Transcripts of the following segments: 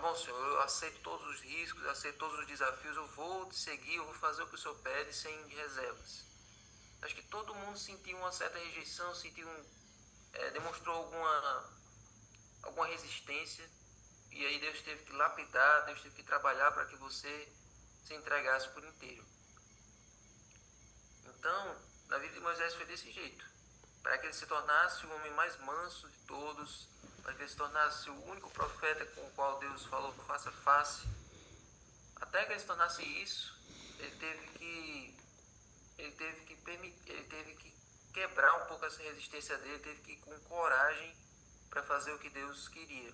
bom, Senhor, eu aceito todos os riscos, eu aceito todos os desafios, eu vou te seguir, eu vou fazer o que o Senhor pede sem reservas. Acho que todo mundo sentiu uma certa rejeição, demonstrou alguma resistência, e aí Deus teve que lapidar, Deus teve que trabalhar para que você se entregasse por inteiro. Então, na vida de Moisés foi desse jeito, para que ele se tornasse o homem mais manso de todos, para que ele se tornasse o único profeta com o qual Deus falou face a face. Até que ele se tornasse isso, ele teve que quebrar um pouco essa resistência dele, teve que ir com coragem para fazer o que Deus queria.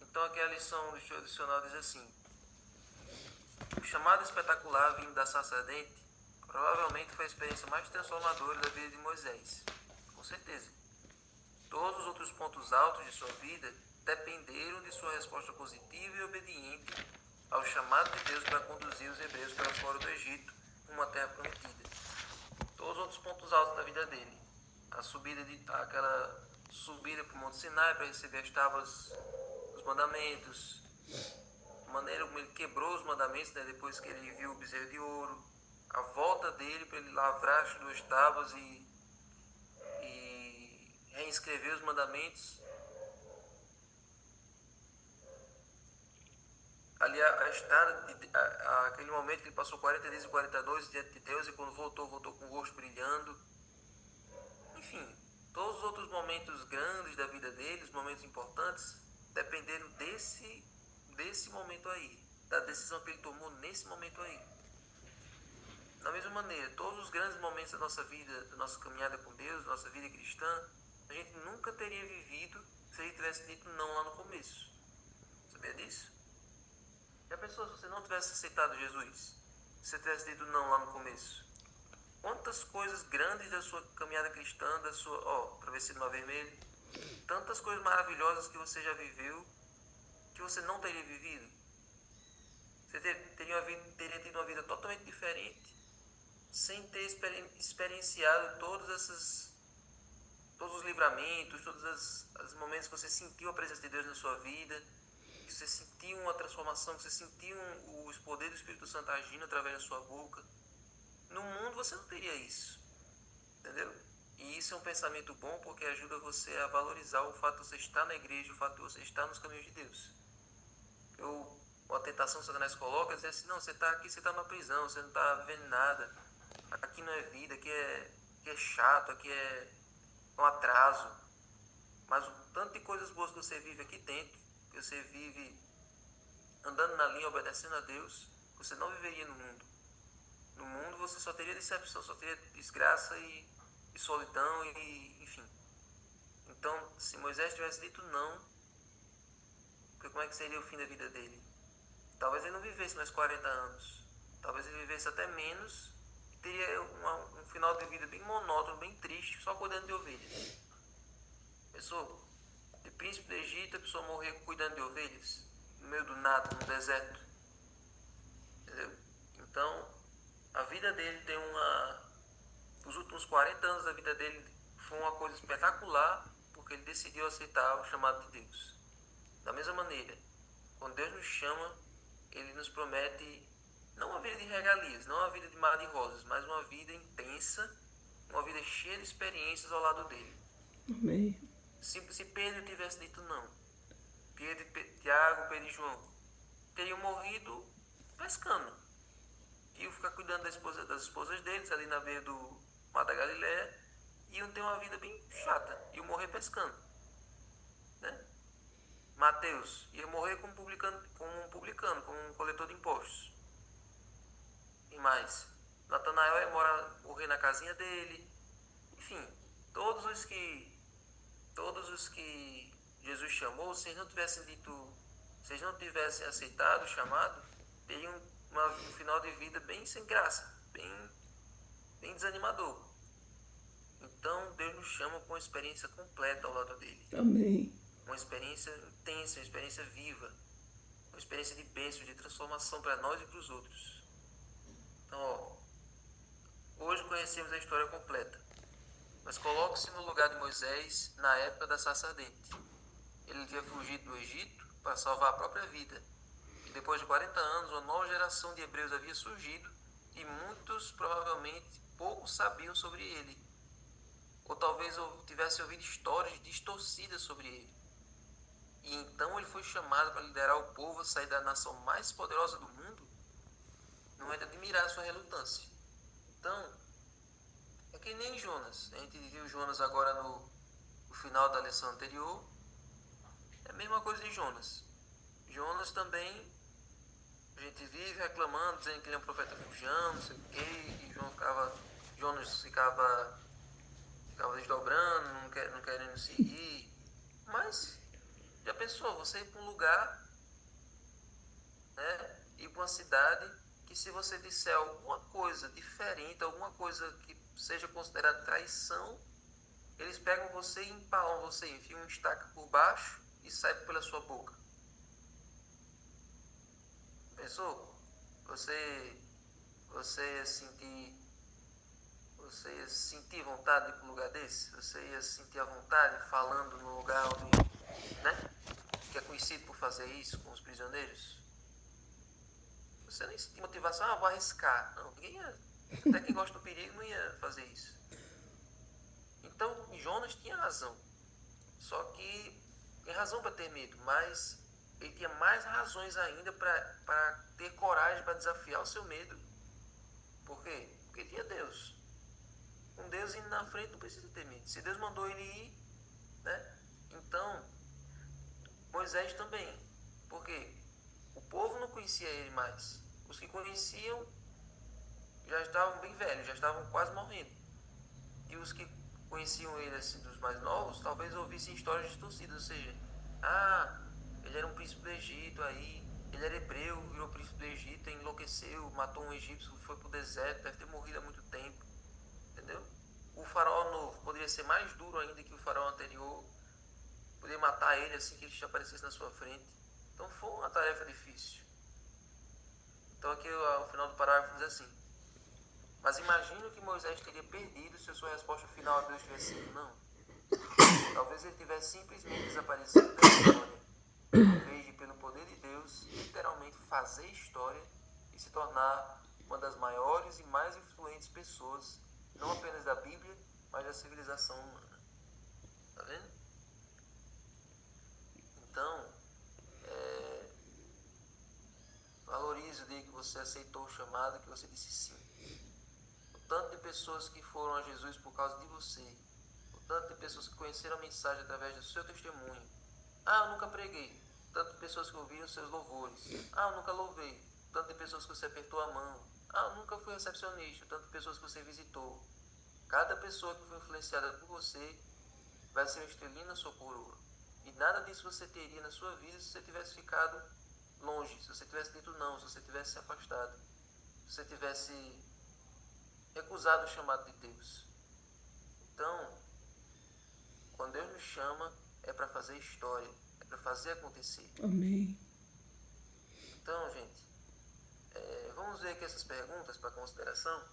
Então aqui a lição do show adicional diz assim: o chamado espetacular vindo da sarça ardente provavelmente foi a experiência mais transformadora da vida de Moisés, com certeza. Todos os outros pontos altos de sua vida dependeram de sua resposta positiva e obediente ao chamado de Deus para conduzir os hebreus para fora do Egito, uma terra prometida. Todos os outros pontos altos da vida dele, aquela subida para o Monte Sinai para receber as tábuas dos mandamentos, a maneira como ele quebrou os mandamentos, né, depois que ele viu o bezerro de ouro, a volta dele para ele lavrar as duas tábuas e reescrever os mandamentos. Ali aquele momento que ele passou 40 dias e 40 noites diante de Deus, e quando voltou com o rosto brilhando. Enfim, todos os outros momentos grandes da vida dele, os momentos importantes, dependeram desse momento aí, da decisão que ele tomou nesse momento aí. Da mesma maneira, todos os grandes momentos da nossa vida, da nossa caminhada com Deus, da nossa vida cristã, a gente nunca teria vivido se ele tivesse dito não lá no começo. Sabia disso? Já pensou se você não tivesse aceitado Jesus? Se você tivesse dito não lá no começo? Quantas coisas grandes da sua caminhada cristã, da sua travessia do Mar Vermelho, tantas coisas maravilhosas que você já viveu, que você não teria vivido? Você teria tido uma vida totalmente diferente, sem ter experienciado todos os livramentos, todos os momentos que você sentiu a presença de Deus na sua vida, que você sentiu uma transformação, que você sentiu o poder do Espírito Santo agindo através da sua boca. No mundo você não teria isso, entendeu? E isso é um pensamento bom, porque ajuda você a valorizar o fato de você estar na igreja, o fato de você estar nos caminhos de Deus. Uma tentação que Satanás coloca é dizer assim: não, você está aqui, você está na prisão, você não está vendo nada, aqui não é vida, aqui é chato, aqui é um atraso. Mas o tanto de coisas boas que você vive aqui dentro, que você vive andando na linha, obedecendo a Deus, você não viveria no mundo. No mundo você só teria decepção, só teria desgraça e solidão e enfim. Então, se Moisés tivesse dito não, como é que seria o fim da vida dele? Talvez ele não vivesse mais 40 anos. Talvez ele vivesse até menos e teria um final de vida bem monótono, bem triste, só cuidando de ovelhas. Pensou? De príncipe do Egito, a pessoa morrer cuidando de ovelhas, no meio do nada, no deserto. Entendeu? Então, a vida dele os últimos 40 anos da vida dele foi uma coisa espetacular, porque ele decidiu aceitar o chamado de Deus. Da mesma maneira, quando Deus nos chama, ele nos promete não uma vida de regalias, não uma vida de mar de rosas, mas uma vida intensa, uma vida cheia de experiências ao lado dele. Amém. Se Pedro tivesse dito não, Tiago, Pedro e João teriam morrido pescando. Iam ficar cuidando das esposas deles ali na beira do Mar da Galileia, iam ter uma vida bem chata, iam morrer pescando, né? Mateus ia morrer como um coletor de impostos. E mais, Natanael ia morrer na casinha dele. Enfim, todos os que Jesus chamou, se eles não tivessem aceitado o chamado, teriam um final de vida bem sem graça, bem desanimador. Então Deus nos chama com uma experiência completa ao lado dele. Amém. Uma experiência intensa, uma experiência viva, uma experiência de bênção, de transformação para nós e para os outros. Então, hoje conhecemos a história completa, mas coloque-se no lugar de Moisés na época da sarça ardente. Ele tinha fugido do Egito para salvar a própria vida. E depois de 40 anos, uma nova geração de hebreus havia surgido e muitos provavelmente pouco sabiam sobre ele. Ou talvez tivessem ouvido histórias distorcidas sobre ele. E então ele foi chamado para liderar o povo a sair da nação mais poderosa do mundo. Não é de admirar a sua relutância. Então, é que nem Jonas. A gente viu Jonas agora no final da lição anterior. É a mesma coisa de Jonas. Jonas também, a gente vive reclamando, dizendo que ele é um profeta fujão, não sei o quê, e Jonas ficava desdobrando, não querendo seguir. Mas, já pensou, você ir para um lugar, né, ir para uma cidade, que se você disser alguma coisa diferente, alguma coisa que seja considerada traição, eles pegam você e empalam você, enfiam uma estaca por baixo e sai pela sua boca. Pensou? Você ia sentir vontade de ir para um lugar desse? Você ia sentir a vontade falando no lugar onde, né, que é conhecido por fazer isso com os prisioneiros? Você nem sentir motivação, vou arriscar. Não, ninguém ia. Até quem gosta do perigo não ia fazer isso. Então, Jonas tinha razão. Só que tem razão para ter medo, mas ele tinha mais razões ainda para ter coragem para desafiar o seu medo. Por quê? Porque tinha Deus. Com Deus indo na frente não precisa ter medo. Se Deus mandou ele ir, né? Então, Moisés também. Por quê? O povo não conhecia ele mais. Os que conheciam já estavam bem velhos, já estavam quase morrendo. E os que conheciam ele, assim, dos mais novos, talvez ouvissem histórias distorcidas, ou seja, ele era um príncipe do Egito, aí ele era hebreu, virou príncipe do Egito, enlouqueceu, matou um egípcio, foi pro deserto, deve ter morrido há muito tempo, entendeu? O faraó novo poderia ser mais duro ainda que o faraó anterior, poderia matar ele assim que ele aparecesse na sua frente. Então foi uma tarefa difícil. Então aqui ao final do parágrafo diz assim: mas imagino que Moisés teria perdido se a sua resposta final a Deus tivesse sido não. Talvez ele tivesse simplesmente desaparecido da história, em vez de, pelo poder de Deus, literalmente fazer história e se tornar uma das maiores e mais influentes pessoas, não apenas da Bíblia, mas da civilização humana. Tá vendo? Então, valorize o dia que você aceitou o chamado, que você disse sim. O tanto de pessoas que foram a Jesus por causa de você, o tanto de pessoas que conheceram a mensagem através do seu testemunho. Eu nunca preguei. Tanto de pessoas que ouviram seus louvores. Eu nunca louvei. Tanto de pessoas que você apertou a mão. Eu nunca fui recepcionista. Tanto de pessoas que você visitou. Cada pessoa que foi influenciada por você vai ser uma estrelinha na sua coroa. E nada disso você teria na sua vida se você tivesse ficado longe, se você tivesse dito não, se você tivesse se afastado, se você tivesse recusado o chamado de Deus. Então, quando Deus nos chama, é para fazer história, é para fazer acontecer. Amém. Então, gente, vamos ver aqui essas perguntas para consideração.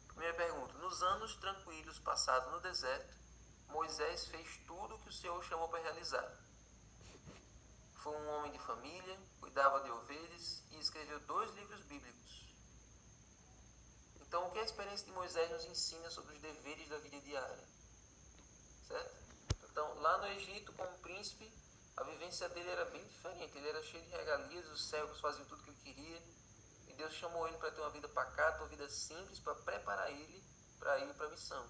Primeira pergunta: nos anos tranquilos passados no deserto, Moisés fez tudo o que o Senhor chamou para realizar. Foi um homem de família, cuidava de ovelhas e escreveu 2 livros bíblicos. Então, o que a experiência de Moisés nos ensina sobre os deveres da vida diária? Certo? Então, lá no Egito, como príncipe, a vivência dele era bem diferente. Ele era cheio de regalias, os servos faziam tudo o que ele queria. E Deus chamou ele para ter uma vida pacata, uma vida simples, para preparar ele para ir para a missão.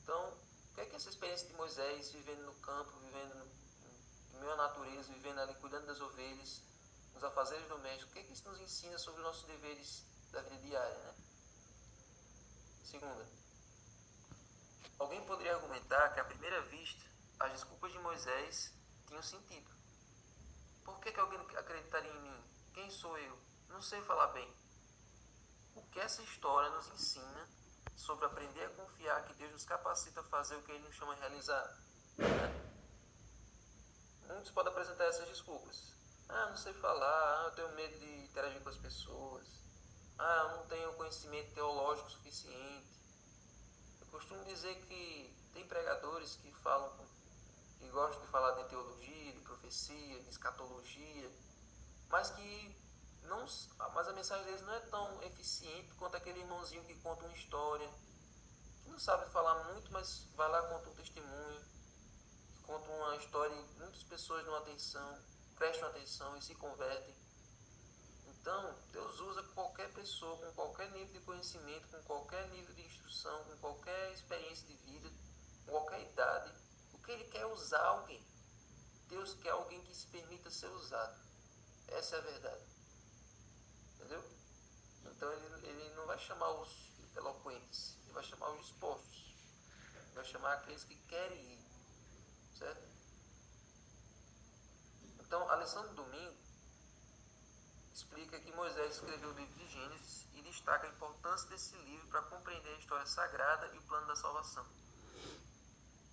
Então, o que é que essa experiência de Moisés, vivendo no campo, vivendo em meio à natureza, vivendo ali, cuidando das ovelhas, nos afazeres domésticos, o que é que isso nos ensina sobre os nossos deveres da vida diária, né? Segunda, alguém poderia argumentar que, à primeira vista, as desculpas de Moisés tinham sentido. Por que alguém acreditaria em mim? Quem sou eu? Não sei falar bem. O que essa história nos ensina sobre aprender a confiar que Deus nos capacita a fazer o que Ele nos chama a realizar? Né? Muitos podem apresentar essas desculpas. Não sei falar, eu tenho medo de interagir com as pessoas. Eu não tenho conhecimento teológico suficiente. Eu costumo dizer que tem pregadores que falam que gostam de falar de teologia, de profecia, de escatologia, mas que não, mas a mensagem deles não é tão eficiente quanto aquele irmãozinho que conta uma história, que não sabe falar muito, mas vai lá e conta um testemunho, que conta uma história e muitas pessoas dão atenção, prestam atenção e se convertem. Então, Deus usa qualquer pessoa, com qualquer nível de conhecimento, com qualquer nível de instrução, com qualquer experiência de vida, com qualquer idade. O que Ele quer é usar alguém. Deus quer alguém que se permita ser usado. Essa é a verdade. Entendeu? Então, ele não vai chamar os eloquentes, Ele vai chamar os dispostos. Ele vai chamar aqueles que querem ir. Certo? Então, a lição do domingo explica que Moisés escreveu o livro de Gênesis e destaca a importância desse livro para compreender a história sagrada e o plano da salvação.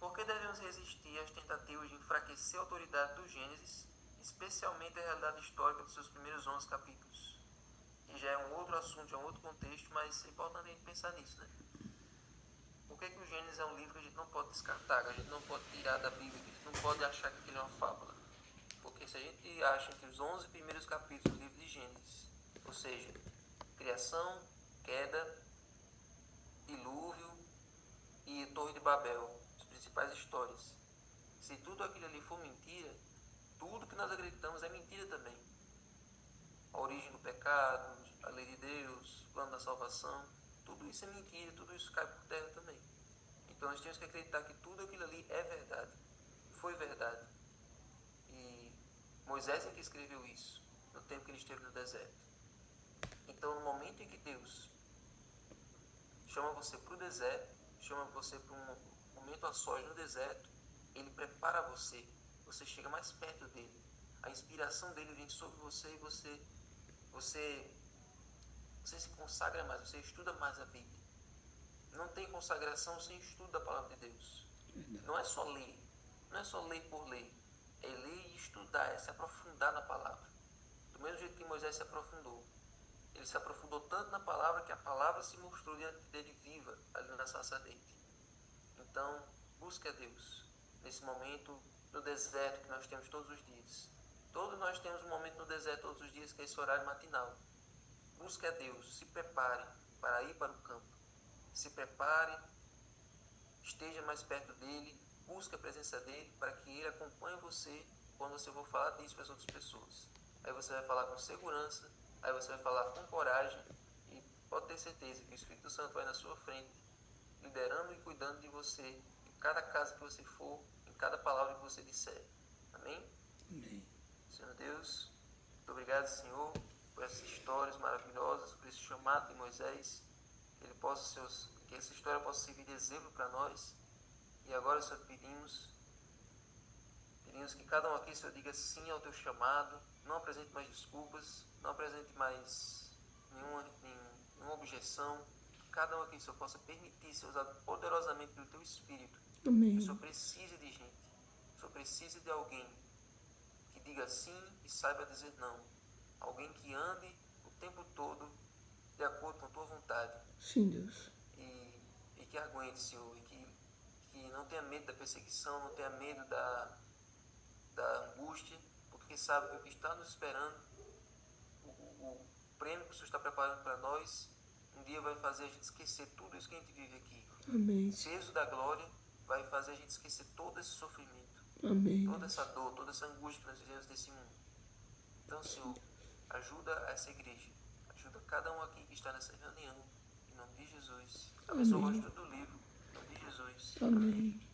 Por que devemos resistir às tentativas de enfraquecer a autoridade do Gênesis, especialmente a realidade histórica dos seus primeiros 11 capítulos? E já é um outro assunto, já é um outro contexto, mas é importante a gente pensar nisso, né? Por que o Gênesis é um livro que a gente não pode descartar, que a gente não pode tirar da Bíblia, que a gente não pode achar que aquilo é uma fábula? Porque se a gente acha que os 11 primeiros capítulos do livro de Gênesis, ou seja, criação, queda, dilúvio e Torre de Babel, as principais histórias, se tudo aquilo ali for mentira, tudo que nós acreditamos é mentira também. A origem do pecado, a lei de Deus, o plano da salvação, tudo isso é mentira, tudo isso cai por terra também. Então nós temos que acreditar que tudo aquilo ali é verdade, foi verdade. E Moisés é que escreveu isso, no tempo que ele esteve no deserto. Então, no momento em que Deus chama você para o deserto, chama você para um momento a sós no deserto, Ele prepara você, você chega mais perto dele. A inspiração dele vem sobre você e você se consagra mais, você estuda mais a Bíblia. Não tem consagração sem estudo da palavra de Deus. Não é só ler, não é só ler por ler. É ler e estudar, é se aprofundar na palavra. Do mesmo jeito que Moisés se aprofundou. Ele se aprofundou tanto na palavra que a palavra se mostrou diante dele viva, ali na sarça ardente. Então, busque a Deus nesse momento no deserto que nós temos todos os dias. Todos nós temos um momento no deserto todos os dias, que é esse horário matinal. Busque a Deus, se prepare para ir para o campo. Se prepare, esteja mais perto dele, busque a presença dele para que ele acompanhe você quando você for falar disso para as outras pessoas. Aí você vai falar com segurança, aí você vai falar com coragem e pode ter certeza que o Espírito Santo vai na sua frente, liderando e cuidando de você em cada casa que você for, em cada palavra que você disser. Amém? Amém. Senhor Deus, muito obrigado, Senhor, por essas histórias maravilhosas, por esse chamado de Moisés, que essa história possa servir de exemplo para nós. E agora, Senhor, pedimos que cada um aqui, Senhor, diga sim ao teu chamado, não apresente mais desculpas, não apresente mais nenhuma objeção, que cada um aqui, Senhor, possa permitir ser usado poderosamente pelo teu Espírito. Amém. O Senhor precisa de gente, o Senhor precisa de alguém que diga sim e saiba dizer não, alguém que ande o tempo todo de acordo com a tua vontade. Sim, Deus. E que aguente, Senhor, e que não tenha medo da perseguição, não tenha medo da angústia, porque sabe que o que está nos esperando, o prêmio que o Senhor está preparando para nós, um dia vai fazer a gente esquecer tudo isso que a gente vive aqui. Amém. O peso da glória vai fazer a gente esquecer todo esse sofrimento, Amém. toda essa dor, toda essa angústia que nós vivemos nesse mundo. Então, Senhor, ajuda essa igreja, ajuda cada um aqui que está nessa reunião, em nome de Jesus. Abençoa o estudo do livro, em nome de Jesus. Amém.